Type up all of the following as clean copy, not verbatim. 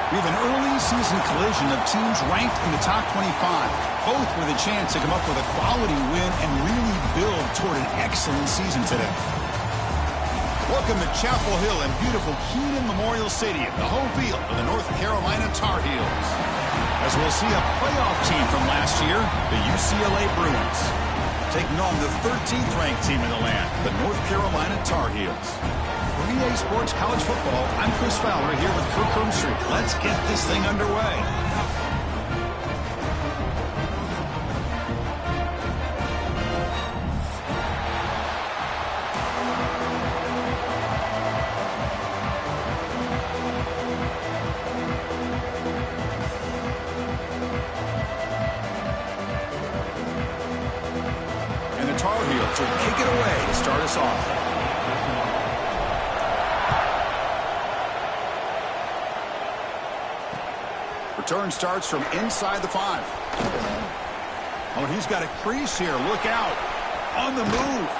We have an early season collision of teams ranked in the top 25, both with a chance to come up with a quality win and really build toward an excellent season today. Welcome to Chapel Hill and beautiful Keenan Memorial Stadium, the home field of the North Carolina Tar Heels. As we'll see a playoff team from last year, the UCLA Bruins, taking on the 13th ranked team in the land, the North Carolina Tar Heels. For EA Sports College Football, I'm Chris Fowler here with Kirk Hermstreet. Let's get this thing underway. And the Tar Heels will kick it away to start us off. Return starts from inside the 5. Oh, he's got a crease here. Look out. On the move.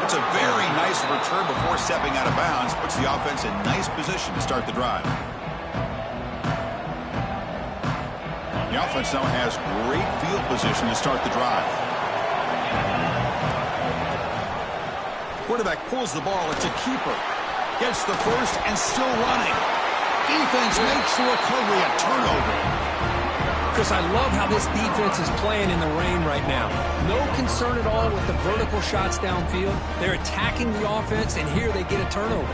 It's a very nice return before stepping out of bounds. Puts the offense in nice position to start the drive. The offense now has great field position to start the drive. Quarterback pulls the ball. It's a keeper. Gets the first and still running. Defense makes the recovery a turnover. Chris, I love how this defense is playing in the rain right now. No concern at all with the vertical shots downfield. They're attacking the offense, and here they get a turnover.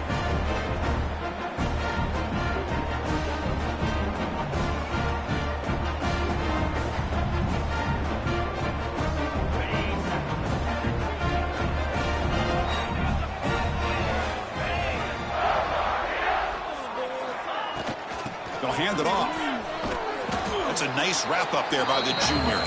They'll hand it off. That's a nice wrap-up there by the junior.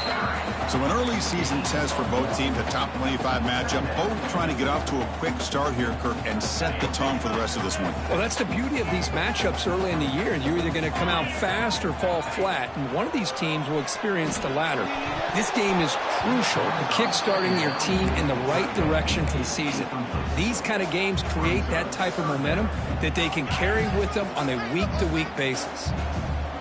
So an early season test for both teams, a top 25 matchup. Both trying to get off to a quick start here, Kirk, and set the tone for the rest of this one. Well, that's the beauty of these matchups early in the year. You're either going to come out fast or fall flat, and one of these teams will experience the latter. This game is crucial to kick-starting your team in the right direction for the season. These kind of games create that type of momentum that they can carry with them on a week-to-week basis.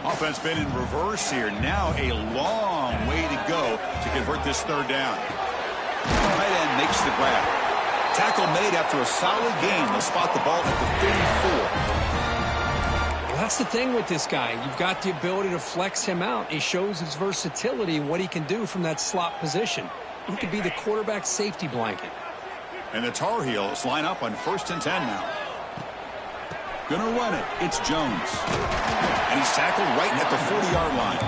Offense been in reverse here. Now a long way to go to convert this third down. Tight end makes the grab. Tackle made after a solid gain. They'll spot the ball at the 34. Well, that's the thing with this guy. You've got the ability to flex him out. He shows his versatility and what he can do from that slot position. He could be the quarterback safety blanket. And the Tar Heels line up on 1st and 10 now. Gonna run it. It's Jones. And he's tackled right at the 40-yard line.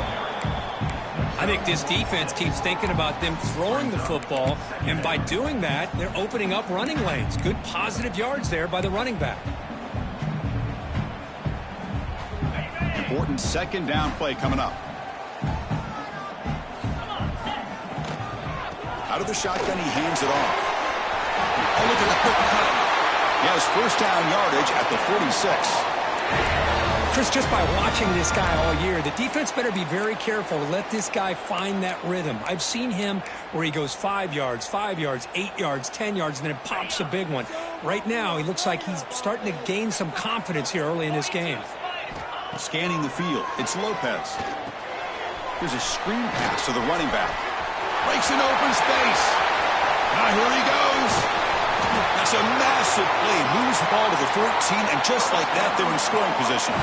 I think this defense keeps thinking about them throwing the football, and by doing that, they're opening up running lanes. Good positive yards there by the running back. Important second down play coming up. Out of the shotgun, he hands it off. Oh, look at the quick cut. He has first down yardage at the 46. Chris, just by watching this guy all year, the defense better be very careful to let this guy find that rhythm. I've seen him where he goes 5 yards, 5 yards, 8 yards, 10 yards, and then it pops a big one. Right now, he looks like he's starting to gain some confidence here early in this game. Scanning the field, it's Lopez. Here's a screen pass to the running back. Breaks an open space. Now here he goes. That's a massive play. Moves the ball to the 14, and just like that, they're in scoring position.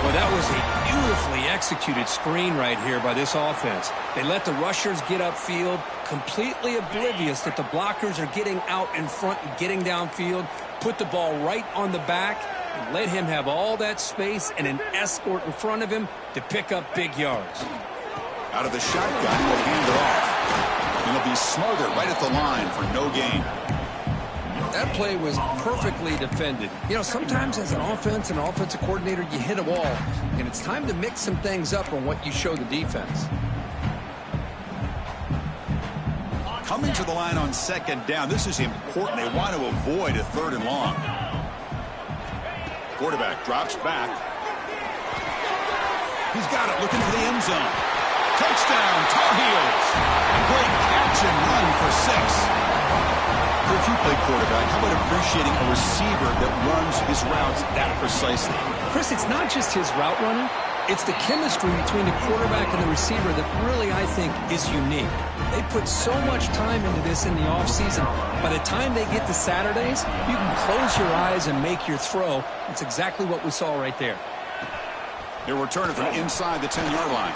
Well, that was a beautifully executed screen right here by this offense. They let the rushers get upfield, completely oblivious that the blockers are getting out in front and getting downfield, put the ball right on the back, and let him have all that space and an escort in front of him to pick up big yards. Out of the shotgun, he'll hand it off. And he'll be smothered right at the line for no gain. That play was perfectly defended. You know, sometimes as an offense and offensive coordinator, you hit a wall, and it's time to mix some things up on what you show the defense. Coming to the line on second down, this is important. They want to avoid a 3rd and long. Quarterback drops back. He's got it, looking for the end zone. Touchdown, Tar Heels. Great catch and run for 6. If you play quarterback, how about appreciating a receiver that runs his routes that precisely? Chris, it's not just his route running. It's the chemistry between the quarterback and the receiver that really, I think, is unique. They put so much time into this in the offseason. By the time they get to Saturdays, you can close your eyes and make your throw. That's exactly what we saw right there. They're returning from inside the 10-yard line.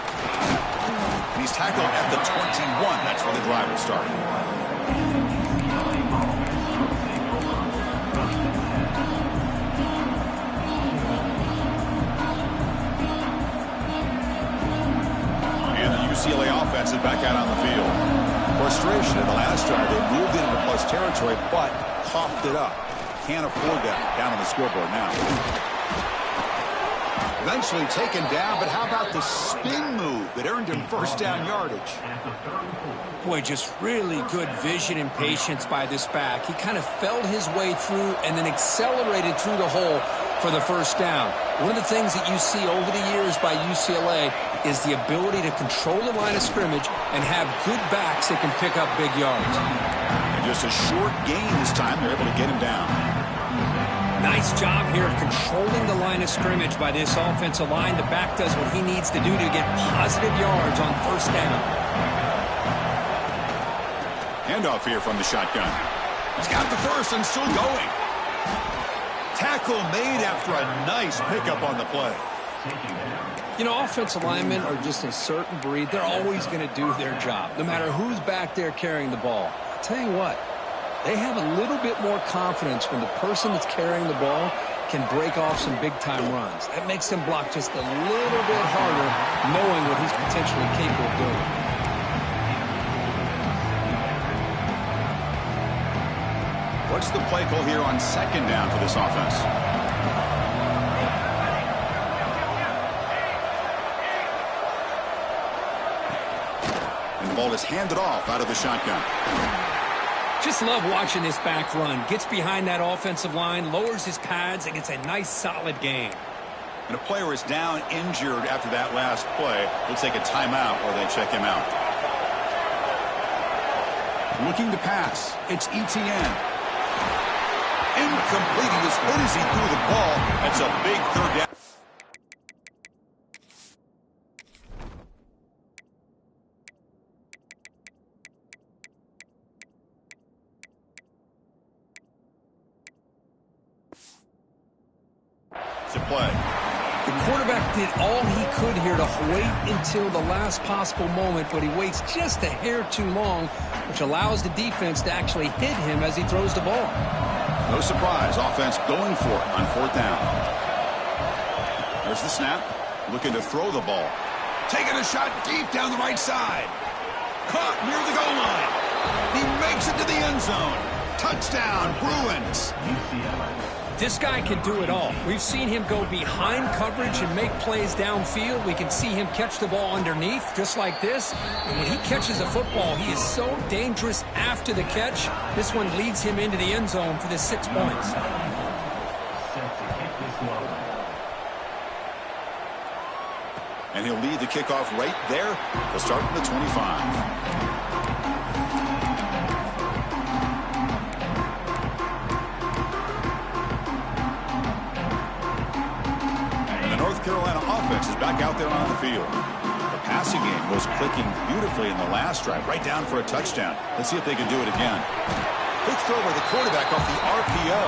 And he's tackled at the 21. That's where the drive will start. UCLA offense is back out on the field. Frustration in the last drive. They moved into plus territory, but coughed it up. Can't afford that down on the scoreboard now. Eventually taken down, but how about the spin move that earned him first down yardage? Boy, just really good vision and patience by this back. He kind of felt his way through and then accelerated through the hole for the first down. One of the things that you see over the years by UCLA is the ability to control the line of scrimmage and have good backs that can pick up big yards. And just a short gain this time, they're able to get him down. Nice job here of controlling the line of scrimmage by this offensive line. The back does what he needs to do to get positive yards on first down. Handoff here from the shotgun. He's got the first and still going. Tackle made after a nice pickup on the play. You know, offensive linemen are just a certain breed. They're always going to do their job, no matter who's back there carrying the ball. I'll tell you what, they have a little bit more confidence when the person that's carrying the ball can break off some big-time runs. That makes them block just a little bit harder, knowing what he's potentially capable of doing. What's the play call here on second down for this offense? And the ball is handed off out of the shotgun. Just love watching this back run. Gets behind that offensive line, lowers his pads, and gets a nice solid gain. And a player is down injured after that last play. They'll take a timeout or they check him out. Looking to pass. It's Etienne. Incomplete. He was hurt as he threw the ball. That's a big third down. To play. The quarterback did all he could here to wait until the last possible moment, but he waits just a hair too long, which allows the defense to actually hit him as he throws the ball. No surprise, offense going for it on fourth down. There's the snap, looking to throw the ball. Taking a shot deep down the right side. Caught near the goal line. He makes it to the end zone. Touchdown, Bruins. This guy can do it all. We've seen him go behind coverage and make plays downfield. We can see him catch the ball underneath, just like this. And when he catches a football, he is so dangerous after the catch. This one leads him into the end zone for the 6 points. And he'll lead the kickoff right there. They'll start from the 25. Carolina offense is back out there on the field. The passing game was clicking beautifully in the last drive, right down for a touchdown. Let's see if they can do it again. Quick throw by the quarterback off the RPO.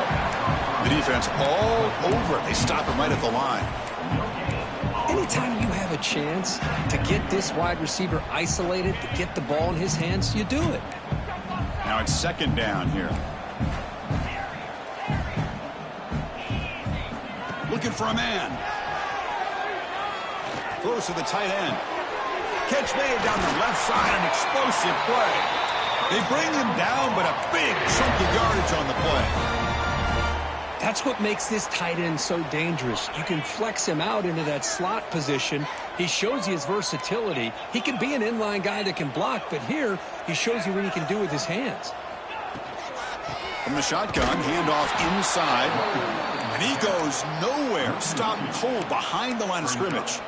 The defense all over it. They stop him right at the line. Anytime you have a chance to get this wide receiver isolated, to get the ball in his hands, you do it. Now it's second down here. Looking for a man. Throws to the tight end. Catch made down the left side, an explosive play. They bring him down, but a big chunk of yardage on the play. That's what makes this tight end so dangerous. You can flex him out into that slot position. He shows you his versatility. He can be an inline guy that can block, but here he shows you what he can do with his hands. From the shotgun, handoff inside. And he goes nowhere. Stopped cold behind the line of scrimmage.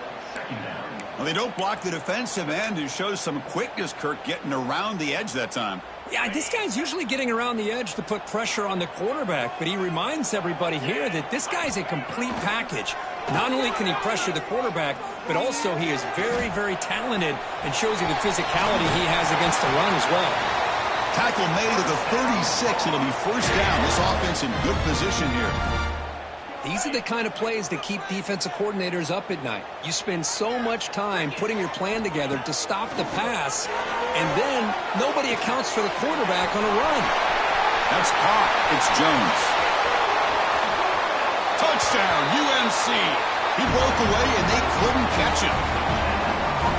Well, they don't block the defensive end, who shows some quickness, Kirk, getting around the edge that time. Yeah, this guy's usually getting around the edge to put pressure on the quarterback, but he reminds everybody here that this guy's a complete package. Not only can he pressure the quarterback, but also he is very, very talented and shows you the physicality he has against the run as well. Tackle made at the 36. It'll be first down. This offense in good position here. These are the kind of plays that keep defensive coordinators up at night. You spend so much time putting your plan together to stop the pass, and then nobody accounts for the quarterback on a run. That's caught. It's Jones. Touchdown, UNC. He broke away, and they couldn't catch him.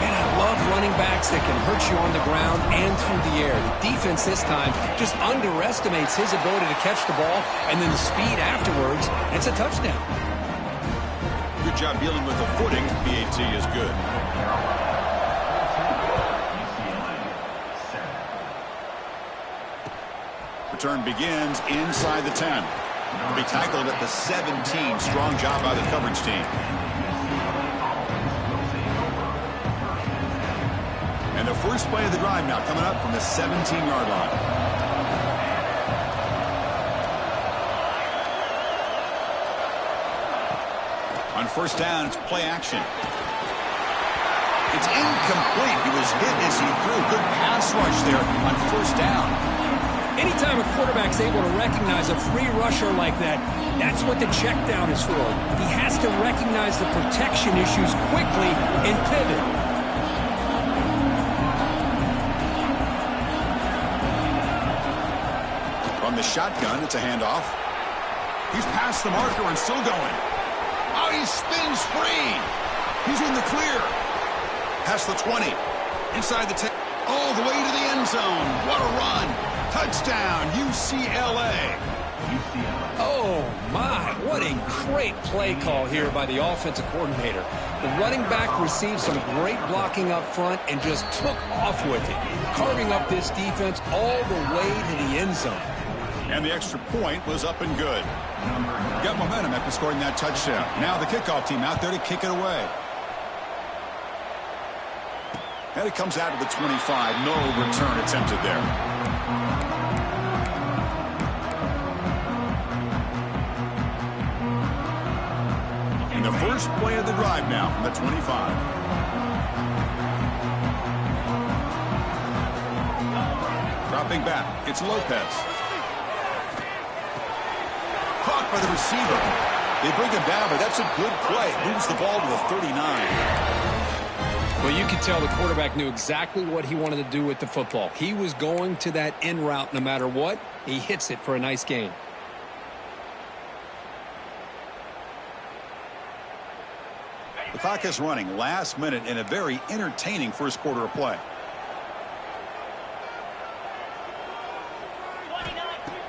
And I love running backs that can hurt you on the ground and through the air. The defense this time just underestimates his ability to catch the ball, and then the speed afterwards. It's a touchdown. Good job dealing with the footing. PAT is good. Return begins inside the 10. Will be tackled at the 17. Strong job by the coverage team. And the first play of the drive now coming up from the 17-yard line. On first down, it's play action. It's incomplete. He was hit as he threw. Good pass rush there on first down. Anytime a quarterback's able to recognize a free rusher like that, that's what the check down is for. He has to recognize the protection issues quickly and pivot. From the shotgun, it's a handoff. He's past the marker and still going. Oh, he spins free. He's in the clear. Past the 20. Inside the 10. All the way to the end zone. What a run. Touchdown, UCLA. Oh, my. What a great play call here by the offensive coordinator. The running back received some great blocking up front and just took off with it, carving up this defense all the way to the end zone. And the extra point was up and good. Got momentum after scoring that touchdown. Now the kickoff team out there to kick it away. And it comes out to the 25. No return attempted there. And the first play of the drive now from the 25. Dropping back. It's Lopez. Caught by the receiver. They bring him down, but that's a good play. Moves the ball to the 39. Well, you could tell the quarterback knew exactly what he wanted to do with the football. He was going to that in route no matter what. He hits it for a nice gain. The clock is running. Last minute in a very entertaining first quarter of play.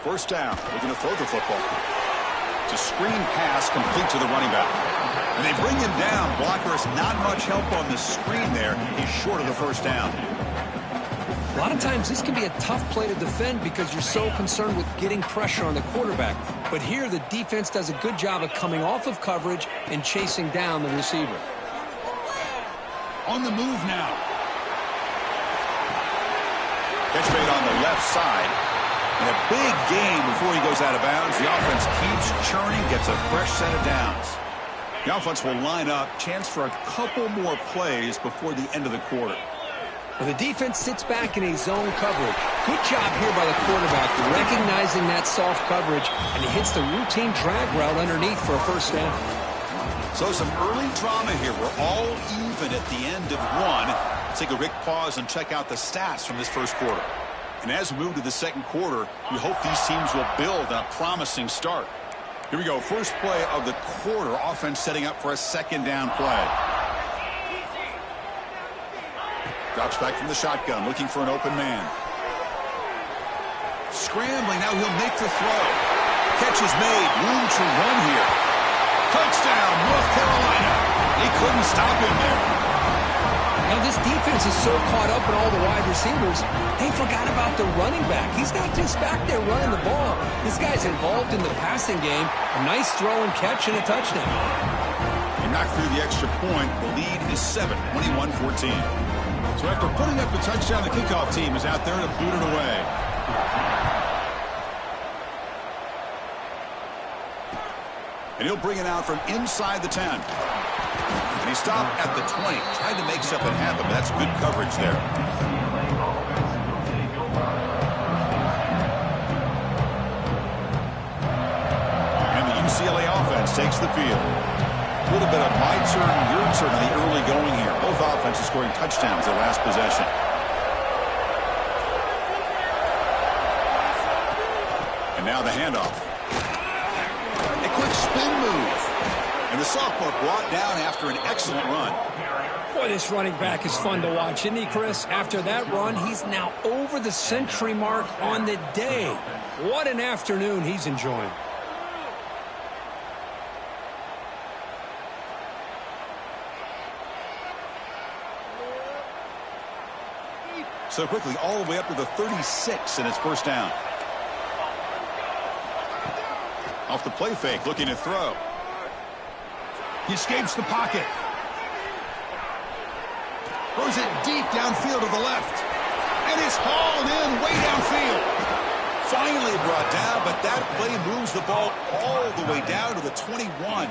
First down. They're going to throw the football. It's a screen pass complete to the running back. And they bring him down. Blocker has not much help on the screen there. He's short of the first down. A lot of times this can be a tough play to defend because you're so concerned with getting pressure on the quarterback. But here the defense does a good job of coming off of coverage and chasing down the receiver. On the move now. Catch made on the left side. And a big gain before he goes out of bounds. The offense keeps churning, gets a fresh set of downs. The offense will line up. Chance for a couple more plays before the end of the quarter. Well, the defense sits back in a zone coverage. Good job here by the quarterback, recognizing that soft coverage, and he hits the routine drag route underneath for a first down. So some early drama here. We're all even at the end of one. Let's take a quick pause and check out the stats from this first quarter. And as we move to the second quarter, we hope these teams will build on a promising start. Here we go. First play of the quarter. Offense setting up for a second down play. Drops back from the shotgun, looking for an open man. Scrambling. Now he'll make the throw. Catch is made. Room to run here. Touchdown, North Carolina. They couldn't stop him there. Now this defense is so caught up in all the wide receivers, they forgot about the running back. He's not just back there running the ball. This guy's involved in the passing game. A nice throw and catch and a touchdown. He knocked through the extra point. The lead is 7, 21-14. So after putting up the touchdown, the kickoff team is out there to boot it away. And he'll bring it out from inside the 10. And he stopped at the 20. Tried to make something happen, but that's good coverage there. And the UCLA offense takes the field. A little bit of my turn, your turn in the early going here. Both offenses scoring touchdowns their last possession. And now the handoff. A quick spin move. And the sophomore brought down after an excellent run. Boy, this running back is fun to watch, isn't he, Chris? After that run, he's now over the century mark on the day. What an afternoon he's enjoying. So quickly, all the way up to the 36, and it's first down. Off the play fake, looking to throw. He escapes the pocket. Throws it deep downfield to the left. And it's hauled in way downfield. Finally brought down, but that play moves the ball all the way down to the 21.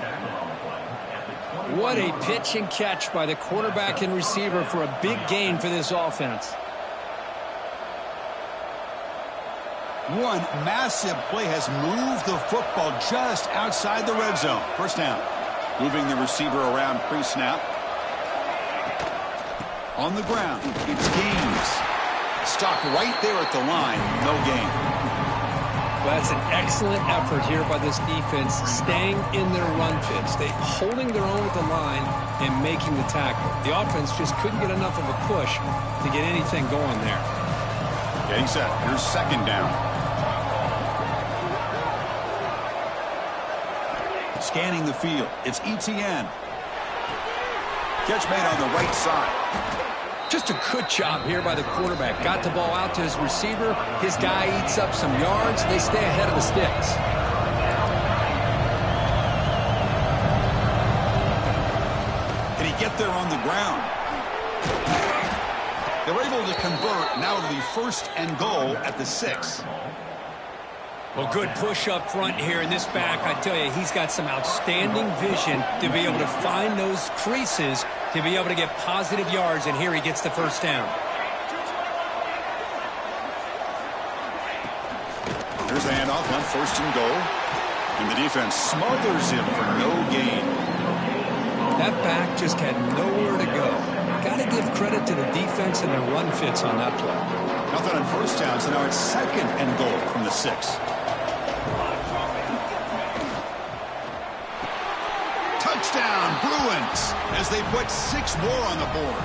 What a pitch and catch by the quarterback and receiver for a big gain for this offense. One massive play has moved the football just outside the red zone. First down. Moving the receiver around pre-snap. On the ground, it's Gaines. Stopped right there at the line. No gain. Well, that's an excellent effort here by this defense, staying in their run fits. They holding their own at the line and making the tackle. The offense just couldn't get enough of a push to get anything going there. Getting set. Here's second down. Scanning the field. It's ETN. Catch made on the right side. Just a good job here by the quarterback. Got the ball out to his receiver. His guy eats up some yards. They stay ahead of the sticks. Can he get there on the ground? They're able to convert. Now it'll be first and goal at the 6. Well, good push up front here in this back. I tell you, he's got some outstanding vision to be able to find those creases to be able to get positive yards, and here he gets the first down. There's the handoff on first and goal. And the defense smothers him for no gain. That back just had nowhere to go. Got to give credit to the defense and their run fits on that play. Nothing on first down, so now it's second and goal from the 6. Touchdown, Bruin. offense as they put 6 more on the board.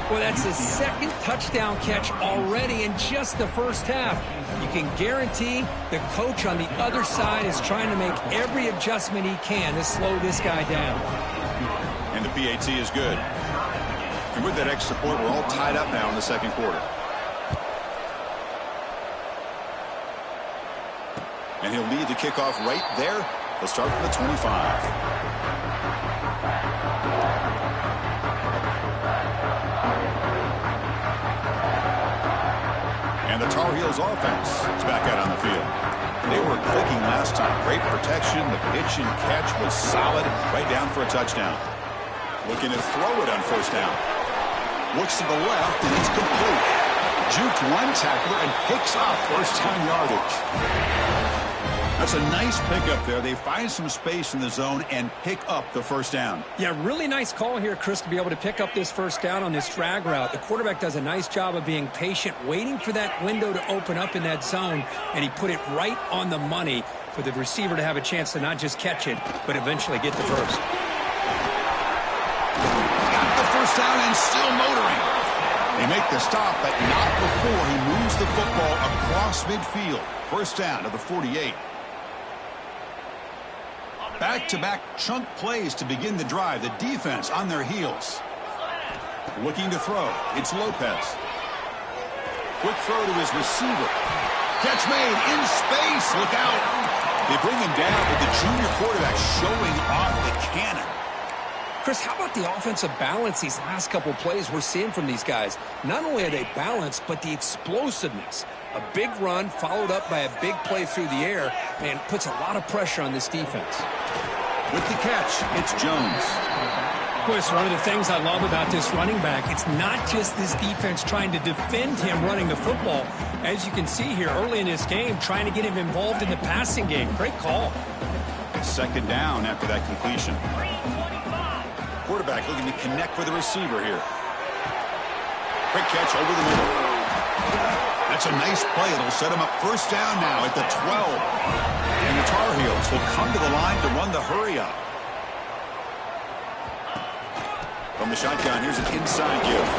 Well, that's his second touchdown catch already in just the first half. You can guarantee the coach on the other side is trying to make every adjustment he can to slow this guy down. And the PAT is good. And with that extra point, we're all tied up now in the second quarter. And he'll lead the kickoff right there. He'll start from the 25. And the Tar Heels offense is back out on the field. They were clicking last time. Great protection. The pitch and catch was solid. Right down for a touchdown. Looking to throw it on first down. Looks to the left, and it's complete. Juked one tackler and picks up first down yardage. That's a nice pickup there. They find some space in the zone and pick up the first down. Yeah, really nice call here, Chris, to be able to pick up this first down on this drag route. The quarterback does a nice job of being patient, waiting for that window to open up in that zone, and he put it right on the money for the receiver to have a chance to not just catch it, but eventually get the first. Got the first down and still motoring. They make the stop, but not before he moves the football across midfield. First down to the 48. Back-to-back chunk plays to begin the drive. The defense on their heels. Looking to throw. It's Lopez. Quick throw to his receiver. Catch made in space. Look out. They bring him down with the junior quarterback showing off the cannon. Chris, how about the offensive balance these last couple plays we're seeing from these guys? Not only are they balanced, but the explosiveness. A big run followed up by a big play through the air, and puts a lot of pressure on this defense. With the catch, it's Jones. Chris, one of the things I love about this running back, it's not just this defense trying to defend him running the football. As you can see here early in this game, trying to get him involved in the passing game. Great call. Second down after that completion. Quarterback looking to connect with the receiver here. Quick catch over the middle. That's a nice play. It'll set him up first down now at the 12. And the Tar Heels will come to the line to run the hurry up. From the shotgun, here's an inside give.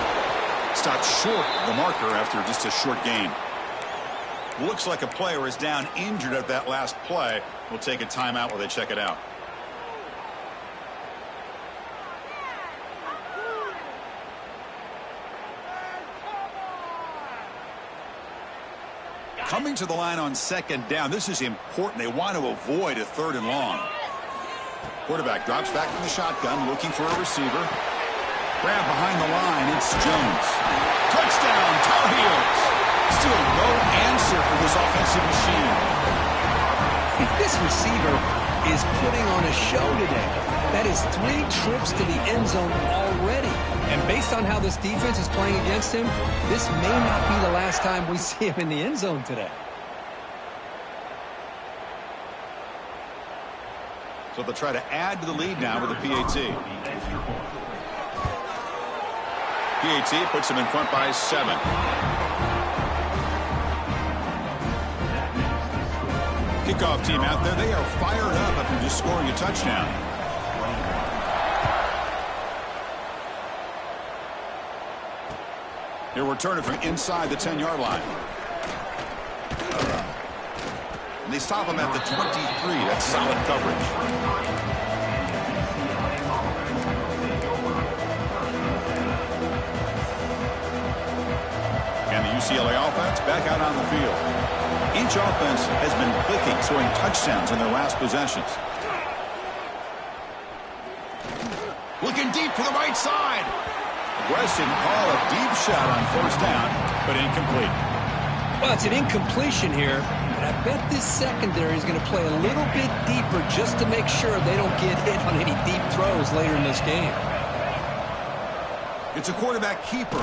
Stopped short of the marker after just a short gain. Looks like a player is down injured at that last play. We'll take a timeout while they check it out. Coming to the line on second down. This is important. They want to avoid a third and long. Quarterback drops back from the shotgun, looking for a receiver. Grab behind the line. It's Jones. Touchdown, Tar Heels. Still no answer for this offensive machine. This receiver is putting on a show today. That is 3 trips to the end zone already. And based on how this defense is playing against him, this may not be the last time we see him in the end zone today. So they'll try to add to the lead now with a PAT. PAT puts them in front by 7. Kickoff team out there. They are fired up after just scoring a touchdown. He'll return it from inside the 10-yard line. And they stop him at the 23. That's solid coverage. And the UCLA offense back out on the field. Each offense has been clicking, scoring touchdowns in their last possessions. Looking deep for the right side. Aggressive call, a deep shot on first down, but incomplete. Well, it's an incompletion here, but I bet this secondary is going to play a little bit deeper just to make sure they don't get hit on any deep throws later in this game. It's a quarterback keeper.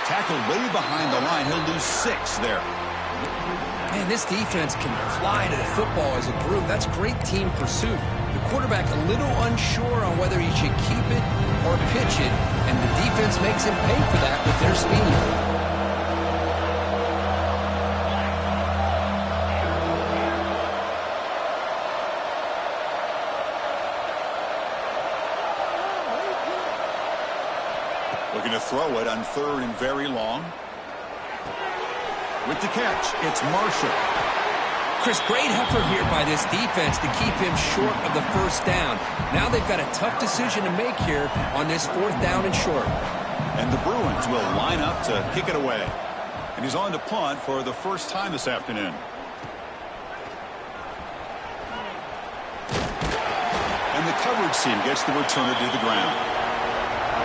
Tackled way behind the line. He'll lose 6 there. Man, this defense can fly to the football as a group. That's great team pursuit. The quarterback a little unsure on whether he should keep it or pitch it, and the defense makes him pay for that with their speed. Looking to throw it on 3rd and very long. With the catch, it's Marshall. Chris, great effort here by this defense to keep him short of the 1st down. Now they've got a tough decision to make here on this 4th down and short. And the Bruins will line up to kick it away. And he's on to punt for the first time this afternoon. And the coverage team gets the returner to the ground.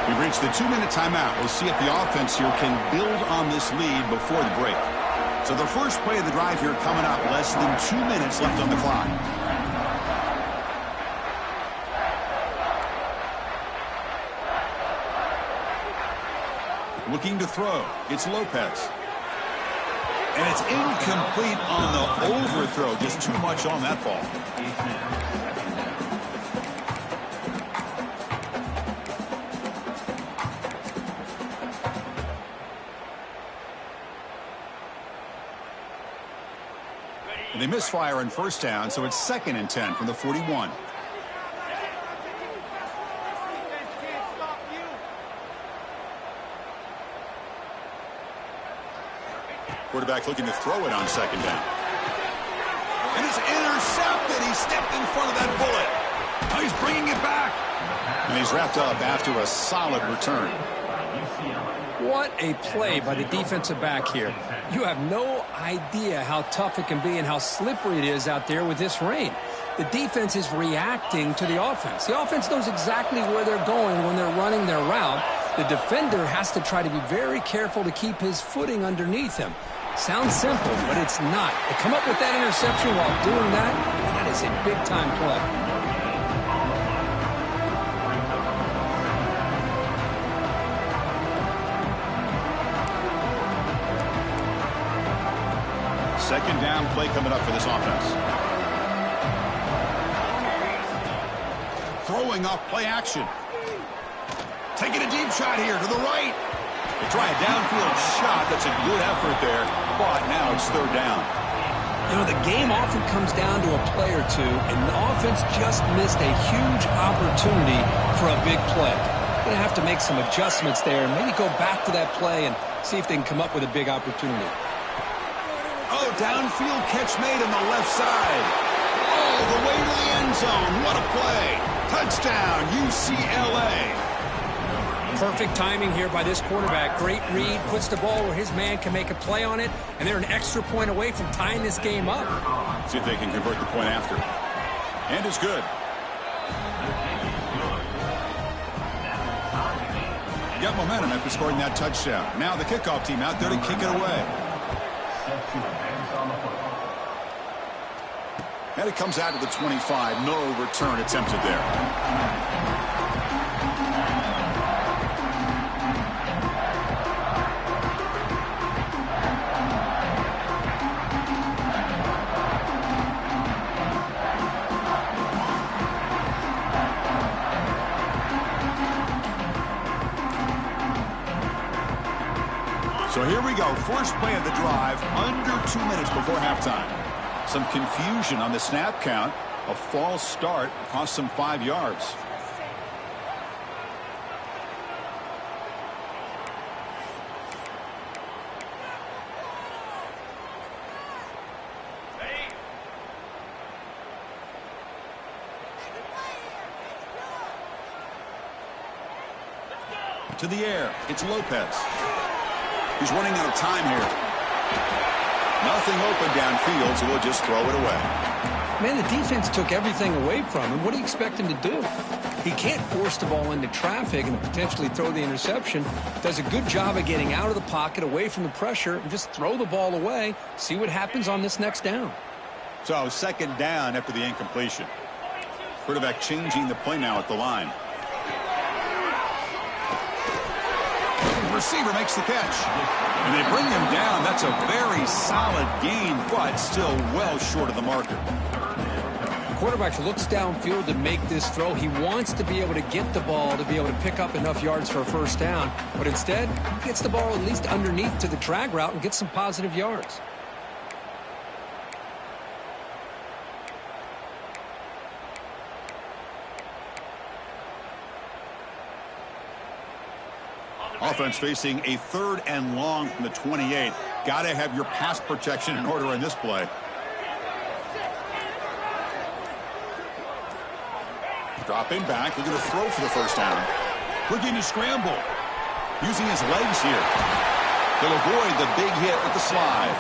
We've reached the 2-minute timeout. We'll see if the offense here can build on this lead before the break. So the first play of the drive here coming up, less than 2 minutes left on the clock. Looking to throw. It's Lopez. And it's incomplete on the overthrow. Just too much on that ball. And they misfire on 1st down, so it's 2nd and 10 from the 41. Quarterback looking to throw it on 2nd down. And it's intercepted. He stepped in front of that bullet. Oh, he's bringing it back. And he's wrapped up after a solid return. What a play by the defensive back here. You have no idea how tough it can be and how slippery it is out there with this rain. The defense is reacting to the offense. The offense knows exactly where they're going when they're running their route. The defender has to try to be very careful to keep his footing underneath him. Sounds simple, but it's not. To come up with that interception while doing that is a big-time play. Second down play coming up for this offense. Throwing off play action. Taking a deep shot here to the right. They try a downfield shot. That's a good effort there, but now it's 3rd down. You know, the game often comes down to a play or two, and the offense just missed a huge opportunity for a big play. Going to have to make some adjustments there and maybe go back to that play and see if they can come up with a big opportunity. Oh, downfield catch made on the left side. All the way to the end zone. What a play. Touchdown, UCLA. Perfect timing here by this quarterback. Great read, puts the ball where his man can make a play on it, and they're an extra point away from tying this game up. See if they can convert the point after. And it's good. Got momentum after scoring that touchdown. Now the kickoff team out there to kick it away. And it comes out to the 25. No return attempted there. So here we go. First play of the drive, under 2 minutes before halftime. Some confusion on the snap count. A false start cost them 5 yards. To the air. It's Lopez. He's running out of time here. Nothing open downfield, so we'll just throw it away. Man, the defense took everything away from him. What do you expect him to do? He can't force the ball into traffic and potentially throw the interception. Does a good job of getting out of the pocket, away from the pressure, and just throw the ball away. See what happens on this next down. So second down after the incompletion. Quarterback changing the play now at the line. Receiver makes the catch. And they bring him down. That's a very solid gain, but still well short of the marker. The quarterback looks downfield to make this throw. He wants to be able to get the ball to be able to pick up enough yards for a first down. But instead, he gets the ball at least underneath to the drag route and gets some positive yards. Offense facing a 3rd and long from the 28. Got to have your pass protection in order in this play. Dropping back, looking to throw for the first down. Looking to scramble. Using his legs here. He'll avoid the big hit with the slide.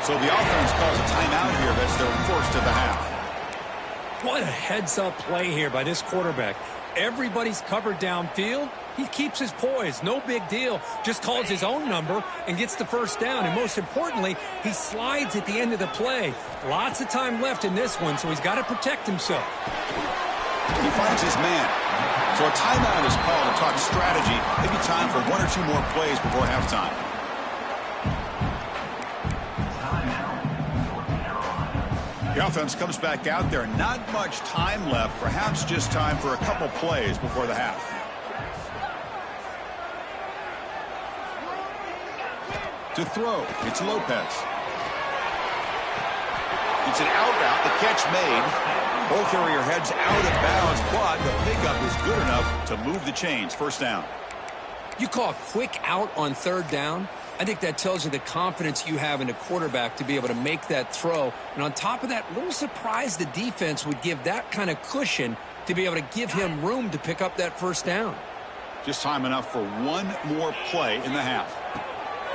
So the offense calls a timeout here. That's their first of the half. What a heads-up play here by this quarterback. Everybody's covered downfield. He keeps his poise. No big deal. Just calls his own number and gets the first down. And most importantly, he slides at the end of the play. Lots of time left in this one, so he's got to protect himself. He finds his man. So a timeout is called to talk strategy. Maybe time for 1 or 2 more plays before halftime. The offense comes back out there. Not much time left. Perhaps just time for a couple plays before the half. To throw, it's Lopez. It's an out route. The catch made. Ball carrier heads out of bounds, but the pickup is good enough to move the chains. First down. You call a quick out on 3rd down. I think that tells you the confidence you have in a quarterback to be able to make that throw. And on top of that, a little surprised the defense would give that kind of cushion to be able to give him room to pick up that first down. Just time enough for 1 more play in the half.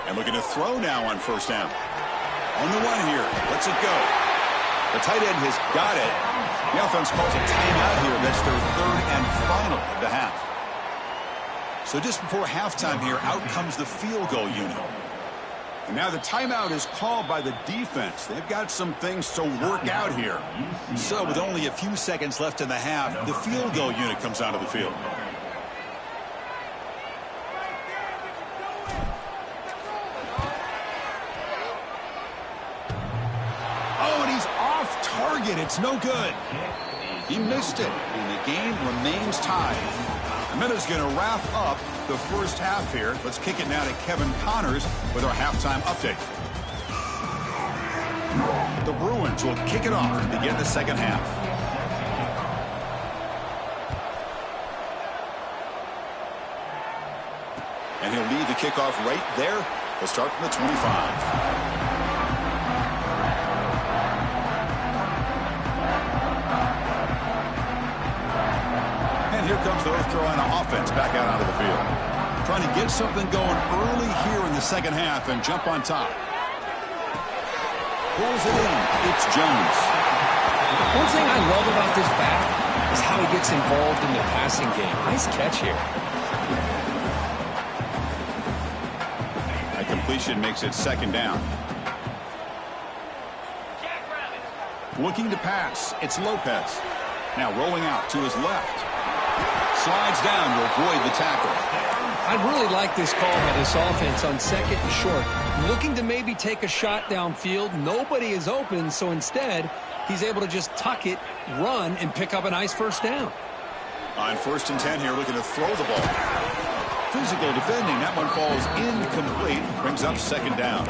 And looking to throw now on first down. On the run here. Lets it go. The tight end has got it. The offense calls a timeout here. That's their 3rd and final of the half. So just before halftime here, out comes the field goal unit. And now the timeout is called by the defense. They've got some things to work out here. So with only a few seconds left in the half, the field goal unit comes onto the field. Oh, and he's off target. It's no good. He missed it, and the game remains tied. Minuta's going to wrap up the first half here. Let's kick it now to Kevin Connors with our halftime update. The Bruins will kick it off to begin the second half. And he'll lead the kickoff right there. We'll start from the 25. Here comes the North Carolina offense back out onto the field. Trying to get something going early here in the second half and jump on top. Pulls it in. It's Jones. One thing I love about this back is how he gets involved in the passing game. Nice catch here. That completion makes it second down. Looking to pass. It's Lopez. Now rolling out to his left. Slides down to avoid the tackle. I really like this call by this offense on 2nd and short. Looking to maybe take a shot downfield. Nobody is open, so instead, he's able to just tuck it, run, and pick up a nice first down. On 1st and 10 here, looking to throw the ball. Physical defending. That one falls incomplete. Brings up second down.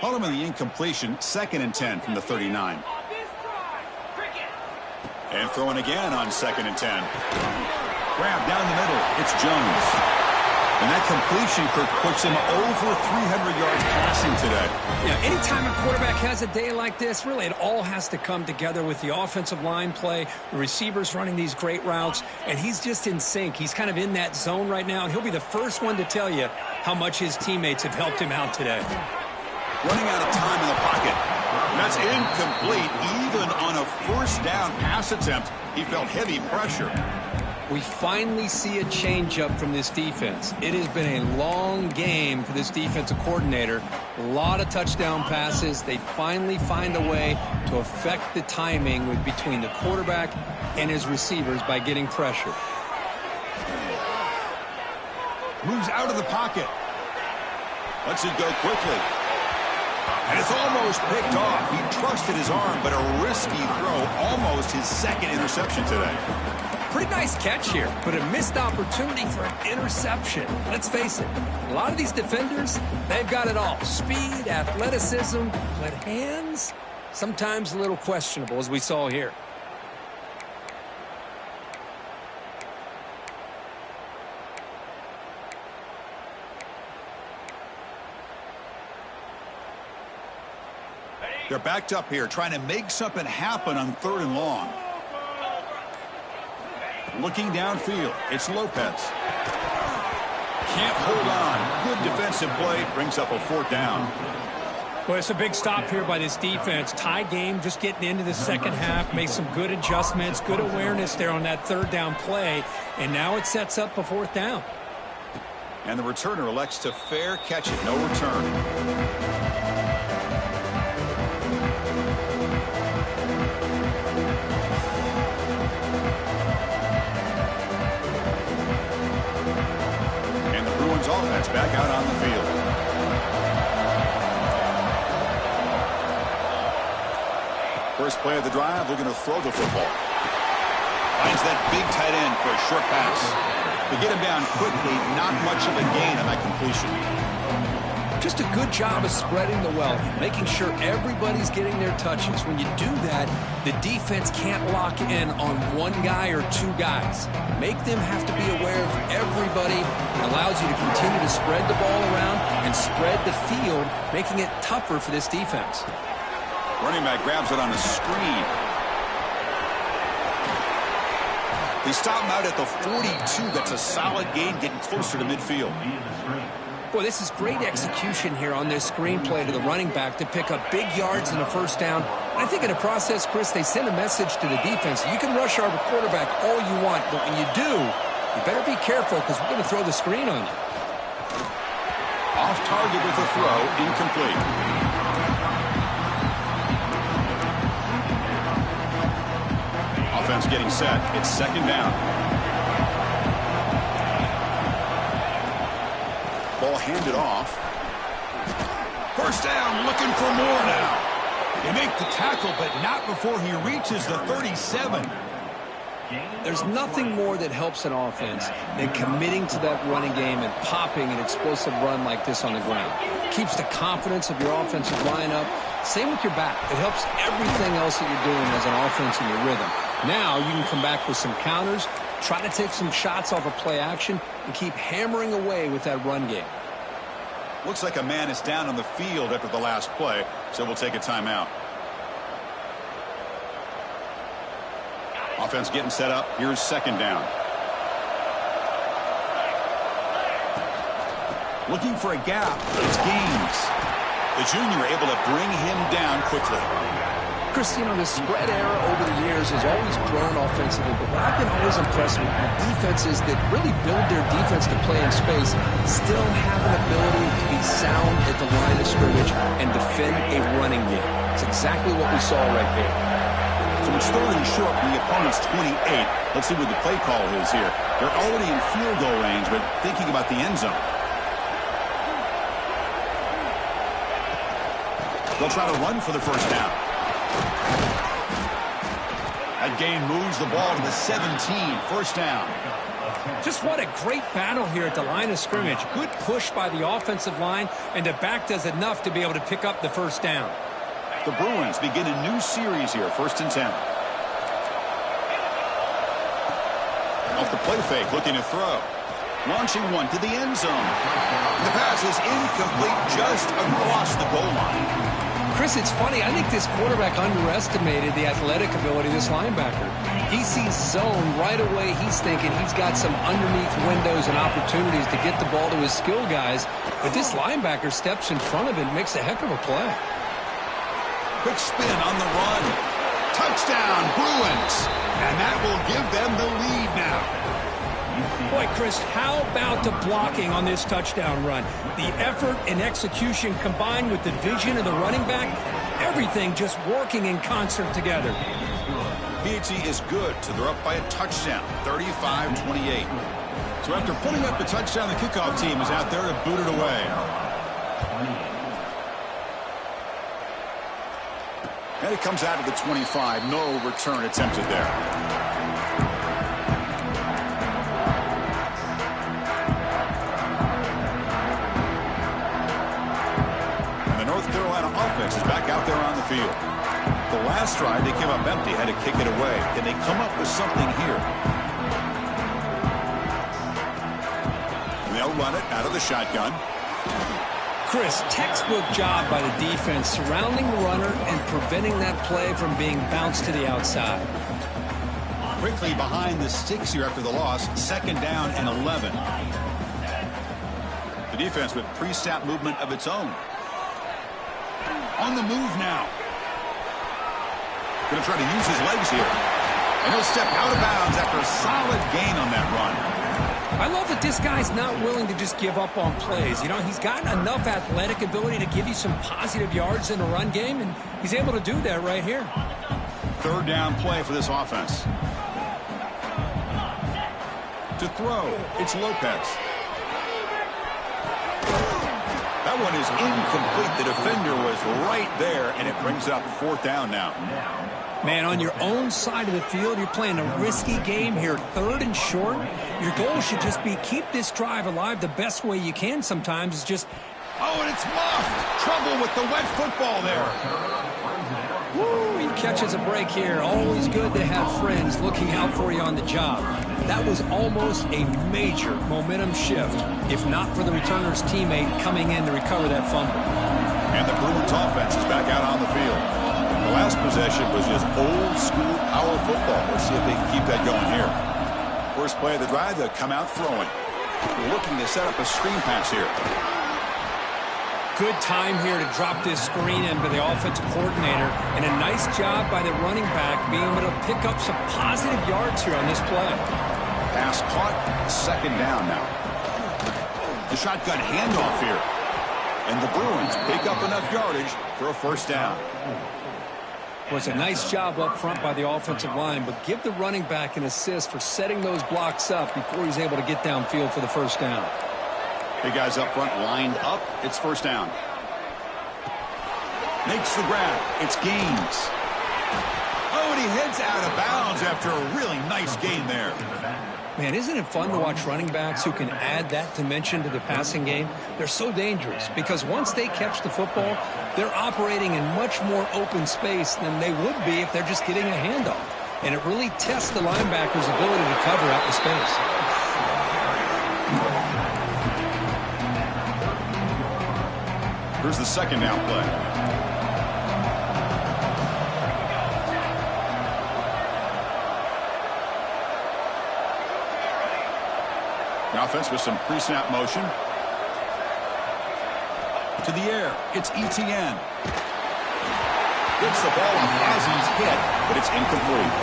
Following the incompletion, 2nd and 10 from the 39. And throwing again on 2nd and 10. Grab down the middle. It's Jones. And that completion, Kirk, puts him over 300 yards passing today. Yeah, anytime a quarterback has a day like this, really it all has to come together with the offensive line play, the receivers running these great routes, and he's just in sync. He's kind of in that zone right now, and he'll be the first one to tell you how much his teammates have helped him out today. Running out of time in the pocket. That's incomplete. Even on a first down pass attempt, he felt heavy pressure. We finally see a changeup from this defense. It has been a long game for this defensive coordinator. A lot of touchdown passes. They finally find a way to affect the timing between the quarterback and his receivers by getting pressure. Moves out of the pocket. Lets it go quickly. And it's almost picked off. He trusted his arm, but a risky throw. Almost his second interception today. Pretty nice catch here, but a missed opportunity for an interception. Let's face it, a lot of these defenders, they've got it all. Speed, athleticism, but hands, sometimes a little questionable, as we saw here. They're backed up here, trying to make something happen on 3rd and long. Looking downfield, it's Lopez. Can't hold on. Good defensive play, brings up a 4th down. Well, it's a big stop here by this defense. Tie game, just getting into the second half, make some good adjustments, good awareness there on that 3rd down play, and now it sets up a 4th down. And the returner elects to fair catch it, no return. Offense back out on the field. First play of the drive, looking to throw the football. Finds that big tight end for a short pass. To get him down quickly, not much of a gain on that completion. Just a good job of spreading the wealth, making sure everybody's getting their touches. When you do that, the defense can't lock in on one guy or 2 guys. Make them have to be aware of everybody. It allows you to continue to spread the ball around and spread the field, making it tougher for this defense. Running back grabs it on a screen. They stop him out at the 42. That's a solid gain, getting closer to midfield. Boy, this is great execution here on this screenplay to the running back to pick up big yards and a 1st down. And I think in the process, Chris, they send a message to the defense. You can rush our quarterback all you want, but when you do, you better be careful because we're going to throw the screen on you. Off target with a throw, incomplete. Offense getting set. It's 2nd down. Ball handed off. 1st down, looking for more now. They make the tackle, but not before he reaches the 37. There's nothing more that helps an offense than committing to that running game and popping an explosive run like this on the ground. Keeps the confidence of your offensive line up. Same with your back. It helps everything else that you're doing as an offense in your rhythm. Now you can come back with some counters, try to take some shots off of play action, and keep hammering away with that run game. Looks like a man is down on the field after the last play, so we'll take a timeout. Offense getting set up. Here's 2nd down. Looking for a gap. It's Gaines. The junior able to bring him down quickly. Chris, you know, the spread era over the years has always grown offensively, but what I've been always impressed with defenses that really build their defense to play in space still have an ability to be sound at the line of scrimmage and defend a running game. It's exactly what we saw right there. So it's 3rd and short from the opponent's 28. Let's see what the play call is here. They're already in field goal range, but thinking about the end zone. They'll try to run for the 1st down. That gain moves the ball to the 17. 1st down. Just what a great battle here at the line of scrimmage. Good push by the offensive line, and the back does enough to be able to pick up the 1st down. The Bruins begin a new series here. 1st and 10. Off the play fake, looking to throw. Launching one to the end zone. The pass is incomplete, just across the goal line. Chris, it's funny. I think this quarterback underestimated the athletic ability of this linebacker. He sees zone right away. He's thinking he's got some underneath windows and opportunities to get the ball to his skill guys. But this linebacker steps in front of it and makes a heck of a play. Quick spin on the run. Touchdown, Bruins. And that will give them the lead now. Boy, Chris, how about the blocking on this touchdown run? The effort and execution combined with the vision of the running back, everything just working in concert together. PAT is good, so they're up by a touchdown, 35-28. So after putting up the touchdown, the kickoff team is out there to boot it away. And it comes out of the 25. No return attempted there. last drive, they came up empty, had to kick it away. Can they come up with something here? They'll run it out of the shotgun. Chris, textbook job by the defense surrounding the runner and preventing that play from being bounced to the outside. Quickly behind the sticks here after the loss. 2nd down and 11. The defense with pre-snap movement of its own. On the move now. Going to try to use his legs here. And he'll step out of bounds after a solid gain on that run. I love that this guy's not willing to just give up on plays. You know, he's got enough athletic ability to give you some positive yards in the run game, and he's able to do that right here. 3rd down play for this offense. To throw, it's Lopez. That one is incomplete. The defender was right there, and it brings up 4th down now. Man, on your own side of the field, you're playing a risky game here. 3rd and short. Your goal should just be keep this drive alive the best way you can sometimes. Is just... Oh, and it's muffed. Trouble with the wet football there. Woo, he catches a break here. Always good to have friends looking out for you on the job. That was almost a major momentum shift, if not for the returner's teammate coming in to recover that fumble. And the Bruins offense is back out on the field. The last possession was just old-school power football. Let's see if they can keep that going here. First play of the drive, they'll come out throwing. Looking to set up a screen pass here. Good time here to drop this screen in by the offensive coordinator, and a nice job by the running back being able to pick up some positive yards here on this play. Pass caught, 2nd down now. The shotgun handoff here. And the Bruins pick up enough yardage for a 1st down. Was a nice job up front by the offensive line, but give the running back an assist for setting those blocks up before he's able to get downfield for the 1st down. Big guys up front lined up. It's 1st down. Makes the grab. It's Gaines. Oh, and he heads out of bounds after a really nice gain there. Man, isn't it fun to watch running backs who can add that dimension to the passing game? They're so dangerous because once they catch the football, they're operating in much more open space than they would be if they're just getting a handoff. And it really tests the linebacker's ability to cover out the space. Here's the 2nd down play. The offense with some pre-snap motion. To the air, it's Etienne. Gets the ball off Ozzy's hit, but it's incomplete.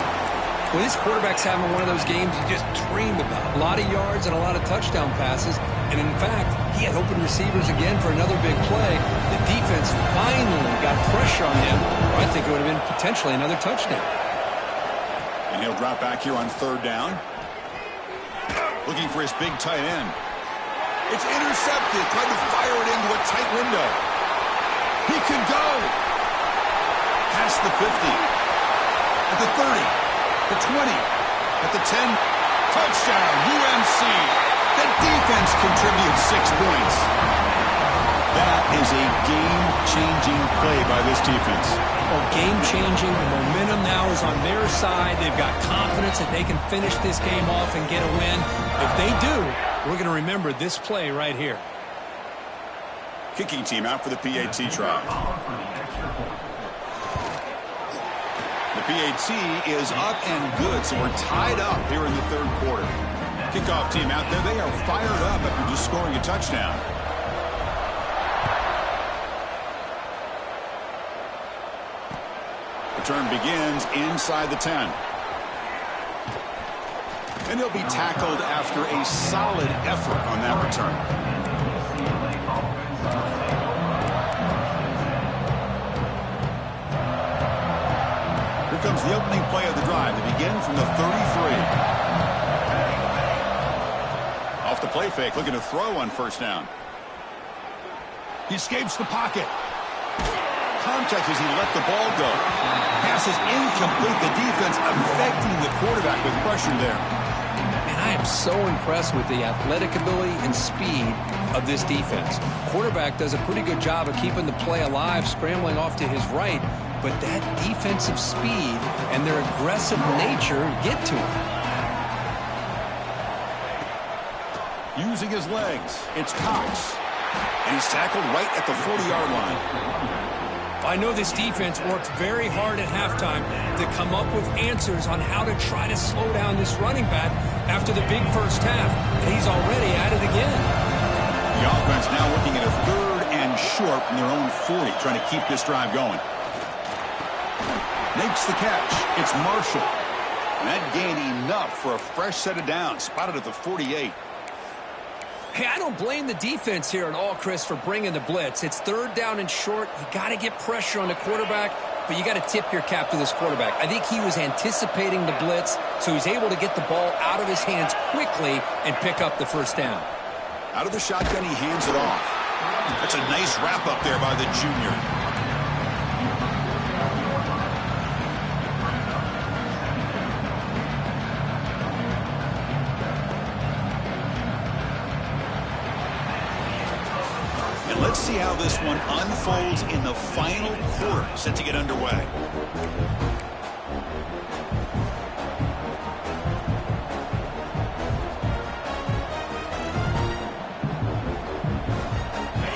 Well, this quarterback's having one of those games you just dream about. A lot of yards and a lot of touchdown passes. And in fact, he had open receivers again for another big play. The defense finally got pressure on him. I think it would have been potentially another touchdown. And he'll drop back here on 3rd down. Looking for his big tight end. It's intercepted. Trying to fire it into a tight window. He can go. Past the 50. At the 30. The 20. At the 10. Touchdown, UNC. The defense contributes 6 points. That is a game-changing play by this defense. Well, game-changing. The momentum now is on their side. They've got confidence that they can finish this game off and get a win. If they do, we're going to remember this play right here. Kicking team out for the PAT try. The PAT is up and good, so we're tied up here in the 3rd quarter. Kickoff team out there. They are fired up after just scoring a touchdown. Return begins inside the 10. And he'll be tackled after a solid effort on that return. Here comes the opening play of the drive. They begin from the 33. Off the play fake, looking to throw on 1st down. He escapes the pocket. Contact as he let the ball go. Pass is incomplete. The defense affecting the quarterback with pressure there. And I am so impressed with the athletic ability and speed of this defense. Quarterback does a pretty good job of keeping the play alive, scrambling off to his right, but that defensive speed and their aggressive nature get to him. Using his legs, it's Cox. And he's tackled right at the 40-yard line. I know this defense worked very hard at halftime to come up with answers on how to try to slow down this running back after the big first half. And he's already at it again. The offense now looking at a 3rd and short from their own 40, trying to keep this drive going. Makes the catch. It's Marshall. And that gained enough for a fresh set of downs, spotted at the 48. Hey, I don't blame the defense here at all, Chris, for bringing the blitz. It's 3rd down and short. You got to get pressure on the quarterback, but you got to tip your cap to this quarterback. I think he was anticipating the blitz, so he's able to get the ball out of his hands quickly and pick up the first down. Out of the shotgun, he hands it off. That's a nice wrap up there by the junior. Let's see how this one unfolds in the final quarter, set to get underway.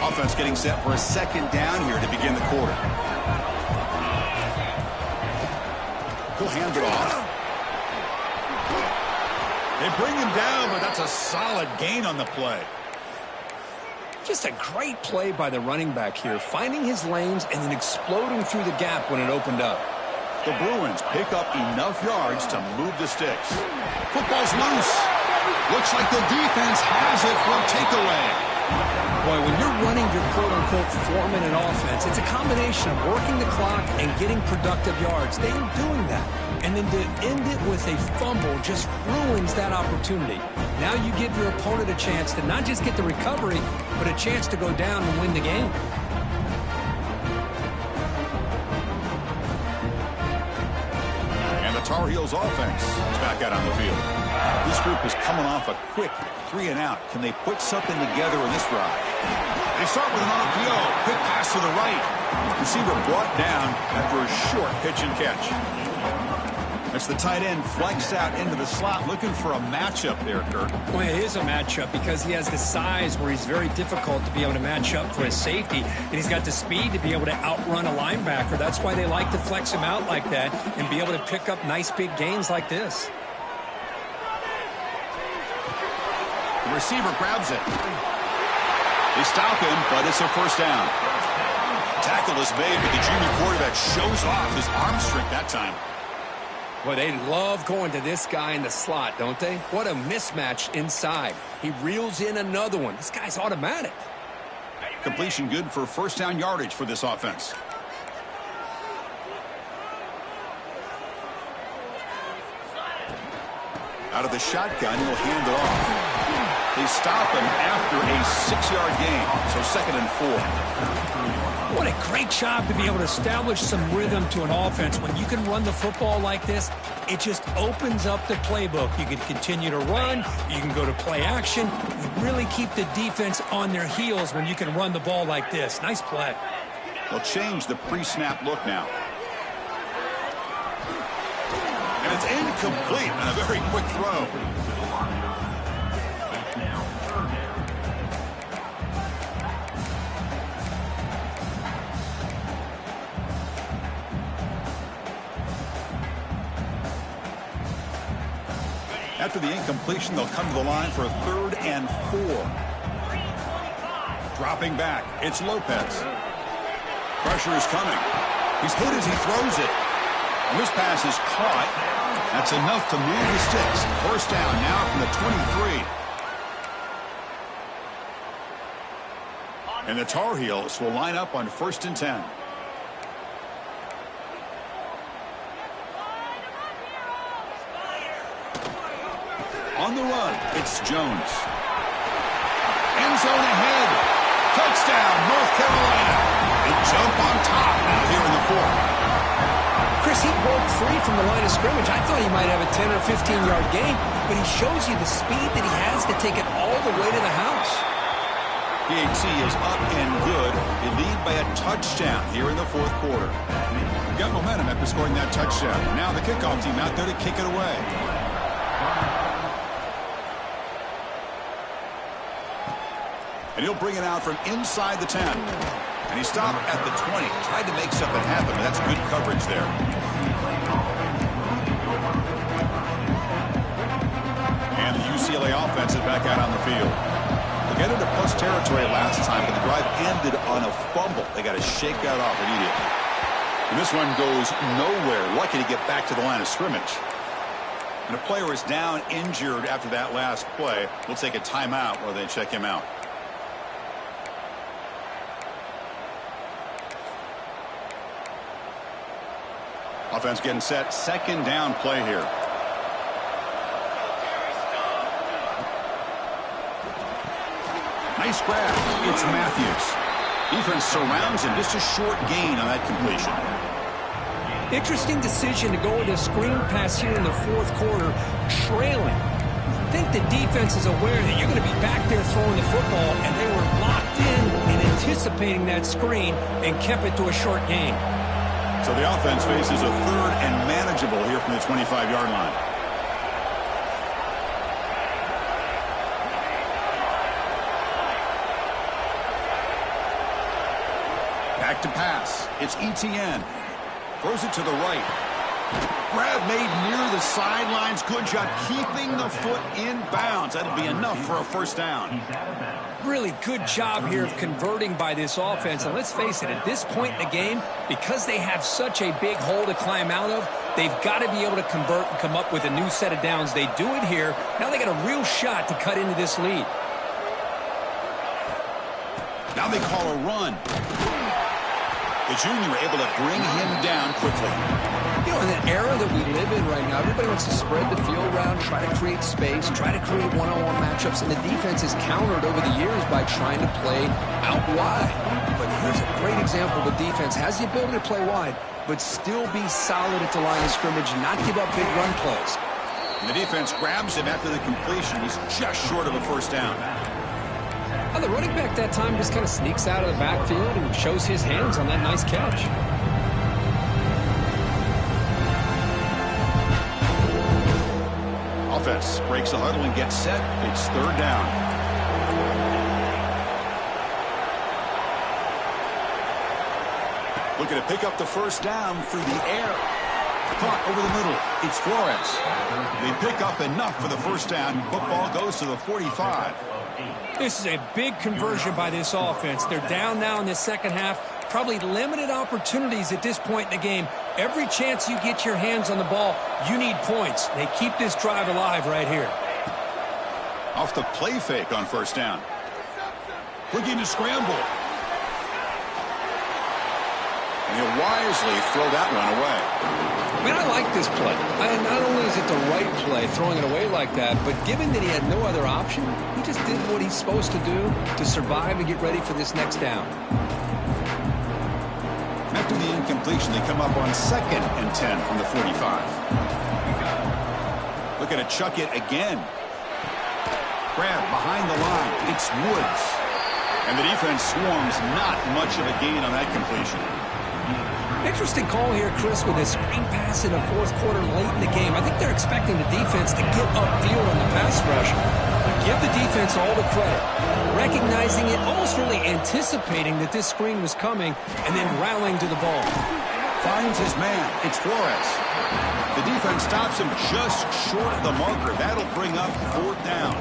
Offense getting set for a 2nd down here to begin the quarter. He'll hand it off. They bring him down, but that's a solid gain on the play. Just a great play by the running back here, finding his lanes and then exploding through the gap when it opened up. The Bruins pick up enough yards to move the sticks. Football's loose. Looks like the defense has it for a takeaway. Boy, when you're running your quote-unquote four-minute offense, it's a combination of working the clock and getting productive yards. They are doing that. And then to end it with a fumble just ruins that opportunity. Now you give your opponent a chance to not just get the recovery, but a chance to go down and win the game. And the Tar Heels offense is back out on the field. This group is coming off a quick 3-and-out. Can they put something together in this drive? They start with an RPO. Quick pass to the right. Receiver brought down after a short pitch and catch. That's the tight end flexed out into the slot, looking for a matchup there, Kirk. Well, it is a matchup because he has the size where he's very difficult to be able to match up for his safety, and he's got the speed to be able to outrun a linebacker. That's why they like to flex him out like that and be able to pick up nice big gains like this. The receiver grabs it. They stop him, but it's a first down. Tackle is made, but the junior quarterback shows off his arm strength that time. Well, they love going to this guy in the slot, don't they? What a mismatch inside. He reels in another one. This guy's automatic. Completion good for first down yardage for this offense. Out of the shotgun, he'll hand it off. They stop him after a 6-yard gain, so 2nd and 4. What a great job to be able to establish some rhythm to an offense. When you can run the football like this, it just opens up the playbook. You can continue to run. You can go to play action. You really keep the defense on their heels when you can run the ball like this. Nice play. They'll change the pre-snap look now. And it's incomplete on a very quick throw. After the incompletion, they'll come to the line for a 3rd and 4. Dropping back, it's Lopez. Pressure is coming. He's hit as he throws it. And this pass is caught. That's enough to move the sticks. First down now from the 23. And the Tar Heels will line up on 1st and 10. On the run, it's Jones. End zone ahead. Touchdown, North Carolina. They jump on top now here in the 4th. Chris, he broke free from the line of scrimmage. I thought he might have a 10 or 15-yard gain, but he shows you the speed that he has to take it all the way to the house. PAT is up and good. They lead by a touchdown here in the fourth quarter. Got momentum after scoring that touchdown. Now the kickoff team out there to kick it away. And he'll bring it out from inside the 10. And he stopped at the 20. Tried to make something happen, but that's good coverage there. And the UCLA offense is back out on the field. They got into plus territory last time, but the drive ended on a fumble. They got to shake that off immediately. And this one goes nowhere. Lucky to get back to the line of scrimmage. And a player is down injured after that last play. We'll take a timeout while they check him out. Offense getting set. Second down play here. Nice grab. It's Matthews. Defense surrounds him. Just a short gain on that completion. Interesting decision to go with a screen pass here in the fourth quarter, trailing. I think the defense is aware that you're going to be back there throwing the football, and they were locked in and anticipating that screen and kept it to a short gain. So the offense faces a third and manageable here from the 25-yard line. Back to pass. It's ETN. Throws it to the right. Grab made near the sidelines. Good job keeping the foot in bounds. That'll be enough for a first down. Really good job here of converting by this offense. And let's face it, at this point in the game, because they have such a big hole to climb out of, they've got to be able to convert and come up with a new set of downs. They do it here. Now they got a real shot to cut into this lead. Now they call a run. The junior able to bring him down quickly. You know, in the era that we live in right now, everybody wants to spread the field around, try to create space, try to create one-on-one matchups, and the defense is countered over the years by trying to play out wide. But here's a great example of a defense has the ability to play wide, but still be solid at the line of scrimmage, not give up big run plays. And the defense grabs him after the completion. He's just short of a first down. Well, the running back that time just kind of sneaks out of the backfield and shows his hands on that nice catch. Offense breaks the huddle and gets set. It's third down. Looking to pick up the first down through the air. Caught over the middle. It's Flores. They pick up enough for the first down. Football goes to the 45. This is a big conversion by this offense. They're down now in the second half. Probably limited opportunities at this point in the game. Every chance you get your hands on the ball, you need points. They keep this drive alive right here. Off the play fake on first down. Looking to scramble. And he'll wisely throw that one away. Man, I like this play. Not only is it the right play, throwing it away like that, but given that he had no other option, he just did what he's supposed to do to survive and get ready for this next down. After the incompletion, they come up on 2nd and 10 from the 45. Looking to chuck it again. Grab behind the line. It's Woods. And the defense swarms. Not much of a gain on that completion. Interesting call here, Chris, with a screen pass in the fourth quarter late in the game. I think they're expecting the defense to get upfield on the pass rush. Give the defense all the credit. Recognizing it, almost really anticipating that this screen was coming, and then rallying to the ball. Finds his man. It's Flores. The defense stops him just short of the marker. That'll bring up fourth down.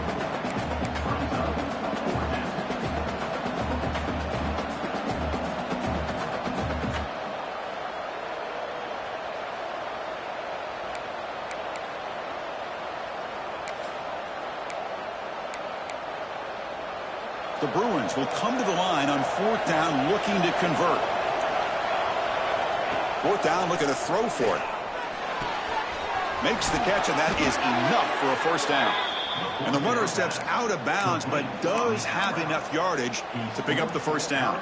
The Bruins will come to the line on fourth down looking to convert. Fourth down, looking to throw for it. Makes the catch, and that is enough for a first down. And the runner steps out of bounds, but does have enough yardage to pick up the first down.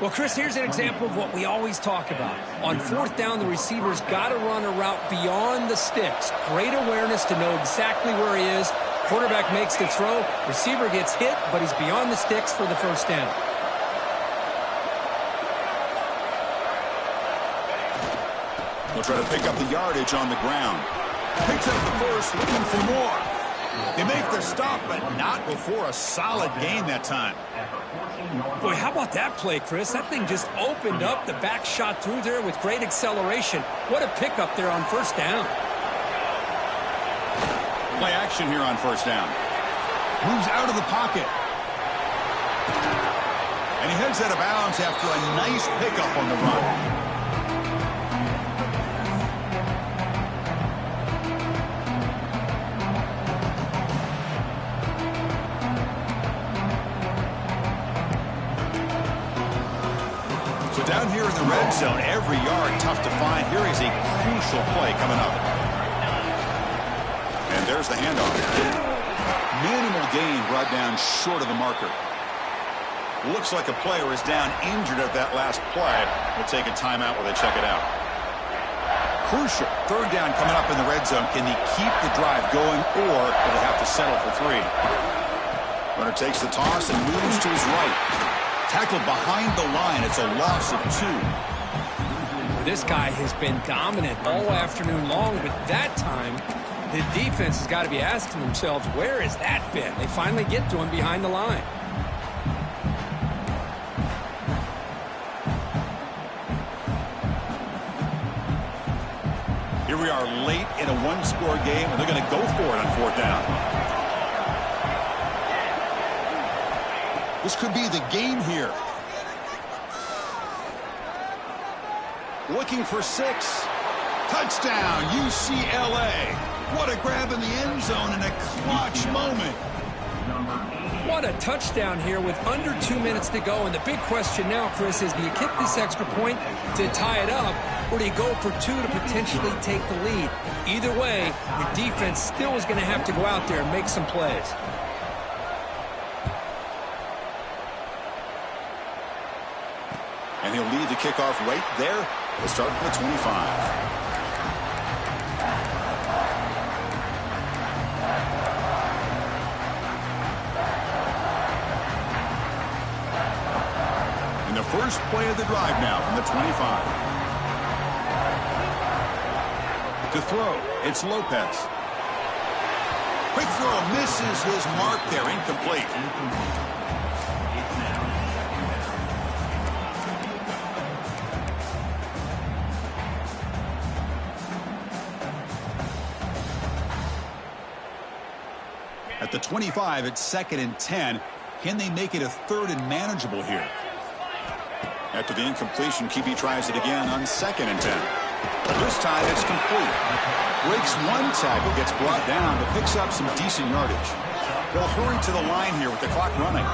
Well, Chris, here's an example of what we always talk about. On fourth down, the receiver's got to run a route beyond the sticks. Great awareness to know exactly where he is, Quarterback makes the throw. Receiver gets hit, but he's beyond the sticks for the first down. They'll try to pick up the yardage on the ground. Picks up the first, looking for more. They make the stop, but not before a solid gain that time. Boy, how about that play, Chris? That thing just opened up. The back shot through there with great acceleration. What a pickup there on first down. Play action here on first down. Moves out of the pocket. And he heads out of bounds after a nice pickup on the run. Down here in the red zone, every yard tough to find. Here is a crucial play coming up. And there's the handoff. Minimal gain brought down short of the marker. Looks like a player is down injured at that last play. We'll take a timeout while they check it out. Crucial. Third down coming up in the red zone. Can he keep the drive going, or will they have to settle for 3? Runner takes the toss and moves to his right. Tackled behind the line. It's a loss of 2. This guy has been dominant all afternoon long, but that time, the defense has got to be asking themselves, where has that been? They finally get to him behind the line. Here we are late in a one-score game, and they're going to go for it on fourth down. This could be the game here. Looking for 6. Touchdown, UCLA. What a grab in the end zone in a clutch moment. What a touchdown here with under 2 minutes to go. And the big question now, Chris, is do you kick this extra point to tie it up, or do you go for 2 to potentially take the lead? Either way, the defense still is going to have to go out there and make some plays. And he'll lead the kickoff right there. We'll start from the 25. And the first play of the drive now from the 25. To throw, it's Lopez. Quick throw, misses his mark there, incomplete. At the 25, it's 2nd and 10. Can they make it a 3rd and manageable here? After the incompletion, QB tries it again on 2nd and 10. But this time, it's complete. Breaks one tackle, gets brought down, but picks up some decent yardage. They'll hurry to the line here with the clock running.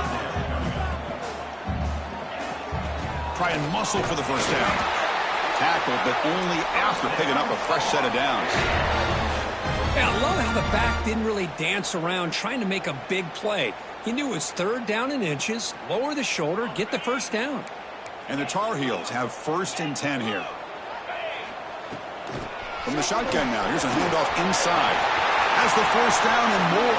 Try and muscle for the first down. Tackled, but only after picking up a fresh set of downs. Yeah, I love how the back didn't really dance around trying to make a big play. He knew it was 3rd down in inches, lower the shoulder, get the first down. And the Tar Heels have 1st and 10 here. From the shotgun now, here's a handoff inside. Has the first down and more.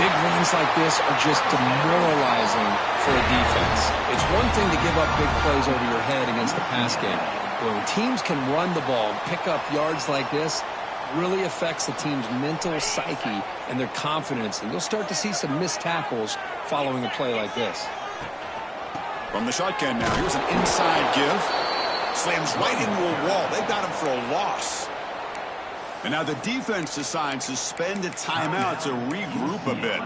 Big runs like this are just demoralizing for a defense. It's one thing to give up big plays over your head against the pass game. When teams can run the ball and pick up yards like this, really affects the team's mental psyche and their confidence. And you'll start to see some missed tackles following a play like this. From the shotgun now, here's an inside give. Slams right into a wall. They got him for a loss. And now the defense decides to spend a timeout to regroup a bit.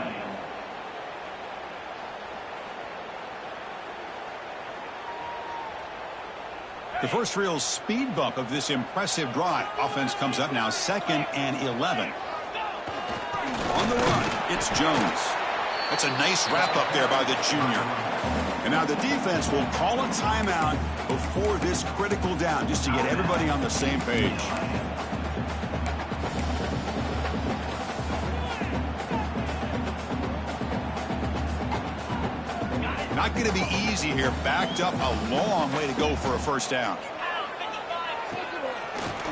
The first real speed bump of this impressive drive. Offense comes up now 2nd and 11. On the run, it's Jones. That's a nice wrap up there by the junior. And now the defense will call a timeout before this critical down, just to get everybody on the same page. Not going to be easy here. Backed up a long way to go for a first down.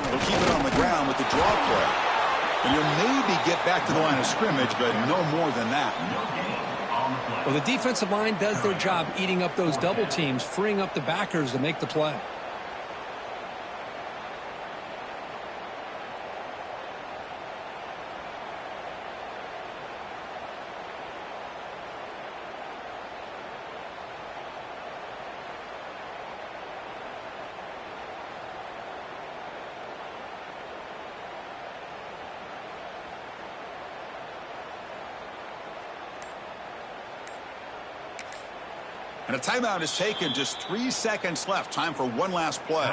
They'll keep it on the ground with the draw play. And you'll maybe get back to the line of scrimmage, but no more than that. Well, the defensive line does their job eating up those double teams, freeing up the backers to make the play. And a timeout is taken. Just 3 seconds left. Time for one last play.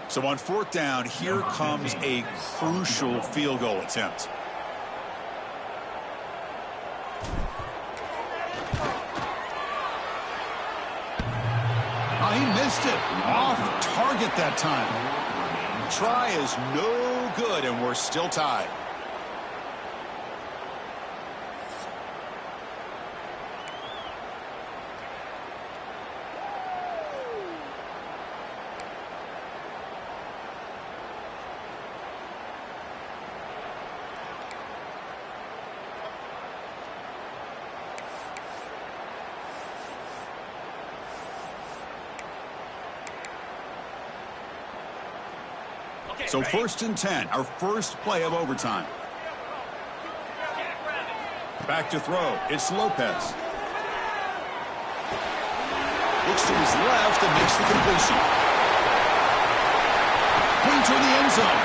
So on 4th down, here comes a crucial field goal attempt. Oh, he missed it. Off target that time. Try is no good, and we're still tied. So 1st and 10, our first play of overtime. Back to throw. It's Lopez. Looks to his left and makes the completion. Clean toward the end zone.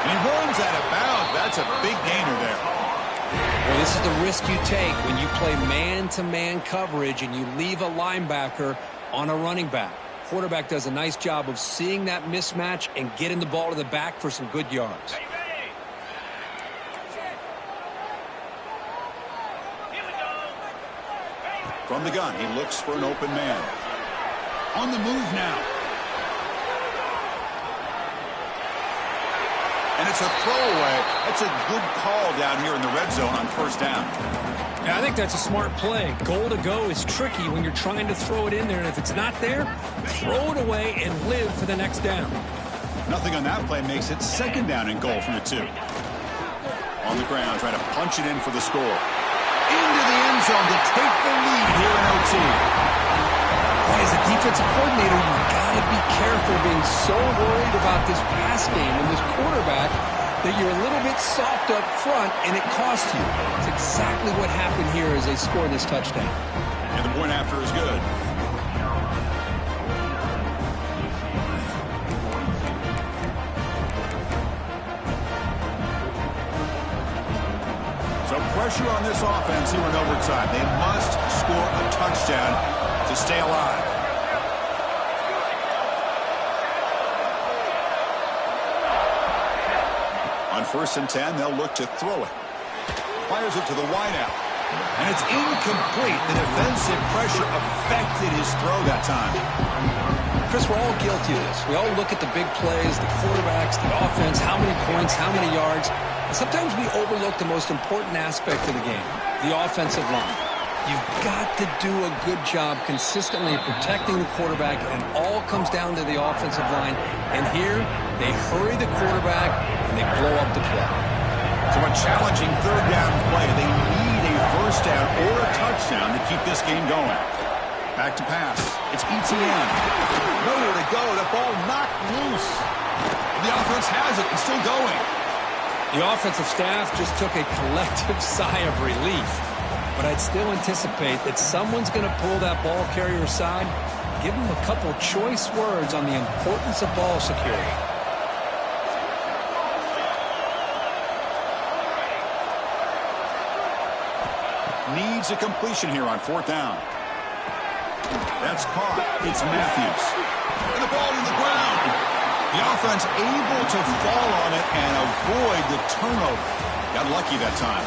And he runs out of bounds. That's a big gainer there. Well, this is the risk you take when you play man-to-man coverage and you leave a linebacker on a running back. Quarterback does a nice job of seeing that mismatch and getting the ball to the back for some good yards. From the gun, he looks for an open man. On the move now. And it's a throwaway. That's a good call down here in the red zone on 1st down. Yeah, I think that's a smart play. Goal to go is tricky when you're trying to throw it in there, and if it's not there, throw it away and live for the next down. Nothing on that play makes it 2nd down and goal from the 2. On the ground, trying to punch it in for the score. Into the end zone to take the lead here in OT. Boy, as a defensive coordinator, you've got to be careful being so worried about this pass game and this quarterback that you're a little bit soft up front, and it costs you. It's exactly what happened here as they scored this touchdown. And the point after is good. So pressure on this offense here in overtime. They must score a touchdown to stay alive. On 1st and 10, they'll look to throw it. Fires it to the wideout. And it's incomplete. The defensive pressure affected his throw that time. Chris, we're all guilty of this. We all look at the big plays, the quarterbacks, the offense, how many points, how many yards. And sometimes we overlook the most important aspect of the game, the offensive line. You've got to do a good job consistently protecting the quarterback, and all comes down to the offensive line. And here, they hurry the quarterback, and they blow up the play. So a challenging 3rd down play. They need a 1st down or a touchdown to keep this game going. Back to pass. It's ETN. Nowhere to go. The ball knocked loose. The offense has it. It's still going. The offensive staff just took a collective sigh of relief. But I'd still anticipate that someone's going to pull that ball carrier aside, give him a couple choice words on the importance of ball security. Needs a completion here on 4th down. That's caught. It's Matthews. And the ball to the ground. The offense able to fall on it and avoid the turnover. Got lucky that time.